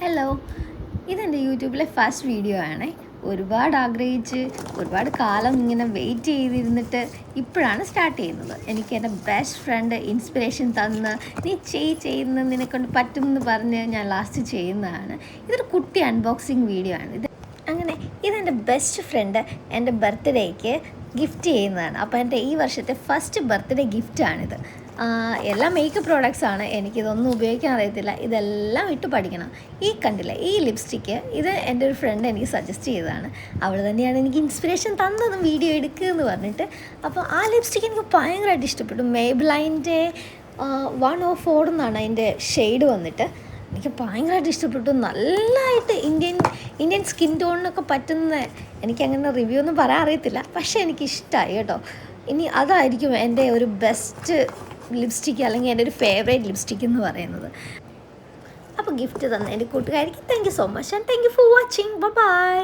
Hello, ഇതെൻ്റെ യൂട്യൂബിലെ first video ആണേ. ഒരുപാട് ആഗ്രഹിച്ച് ഒരുപാട് കാലം ഇങ്ങനെ വെയിറ്റ് ചെയ്തിരുന്നിട്ട് ഇപ്പോഴാണ് സ്റ്റാർട്ട് ചെയ്യുന്നത്. എനിക്ക് എൻ്റെ ബെസ്റ്റ് ഫ്രണ്ട് ഇൻസ്പിറേഷൻ തന്ന് നീ ചെയ്യുന്ന നിന്നെക്കൊണ്ട് പറ്റും എന്ന് പറഞ്ഞ് ഞാൻ ലാസ്റ്റ് ചെയ്യുന്നതാണ്. ഇതൊരു കുട്ടി അൺബോക്സിങ് വീഡിയോ ആണ് ഇത്. അങ്ങനെ ഇതെൻ്റെ ബെസ്റ്റ് ഫ്രണ്ട് എൻ്റെ ബർത്ത്ഡേക്ക് ഗിഫ്റ്റ് ചെയ്യുന്നതാണ്. അപ്പോൾ എൻ്റെ ഈ വർഷത്തെ ഫസ്റ്റ് ബർത്ത്ഡേ ഗിഫ്റ്റാണിത്. എല്ലാം മേക്കപ്പ് പ്രോഡക്റ്റ്സാണ്. എനിക്കിതൊന്നും ഉപയോഗിക്കാൻ അറിയത്തില്ല. ഇതെല്ലാം ഇട്ട് പഠിക്കണം. ഈ കണ്ടില്ലേ, ഈ ലിപ്സ്റ്റിക്ക് ഇത് എൻ്റെ ഒരു ഫ്രണ്ട് എനിക്ക് സജസ്റ്റ് ചെയ്തതാണ്. അവൾ തന്നെയാണ് എനിക്ക് ഇൻസ്പിറേഷൻ തന്നതും വീഡിയോ എടുക്കുക എന്ന് പറഞ്ഞിട്ട്. അപ്പോൾ ആ ലിപ്സ്റ്റിക്ക് എനിക്ക് ഭയങ്കരമായിട്ട് ഇഷ്ടപ്പെട്ടു. മേബ്ലൈൻ്റെ 104 എന്നാണ് അതിൻ്റെ ഷെയ്ഡ് വന്നിട്ട്. എനിക്ക് ഭയങ്കരമായിട്ട് ഇഷ്ടപ്പെട്ടു. നല്ലതായിട്ട് ഇന്ത്യൻ സ്കിൻ ടോണിനൊക്കെ പറ്റുന്ന, എനിക്കങ്ങനെ റിവ്യൂ ഒന്നും പറയാൻ അറിയത്തില്ല, പക്ഷേ എനിക്കിഷ്ടമായി കേട്ടോ. ഇനി അതായിരിക്കും എൻ്റെ ഒരു ബെസ്റ്റ് ലിപ്സ്റ്റിക്ക്, അല്ലെങ്കിൽ എൻ്റെ ഒരു ഫേവറേറ്റ് ലിപ്സ്റ്റിക്ക് എന്ന് പറയുന്നത്. അപ്പോൾ ഗിഫ്റ്റ് തന്ന എൻ്റെ കൂട്ടുകാരിക്ക് thank you so much and thank you for watching. By.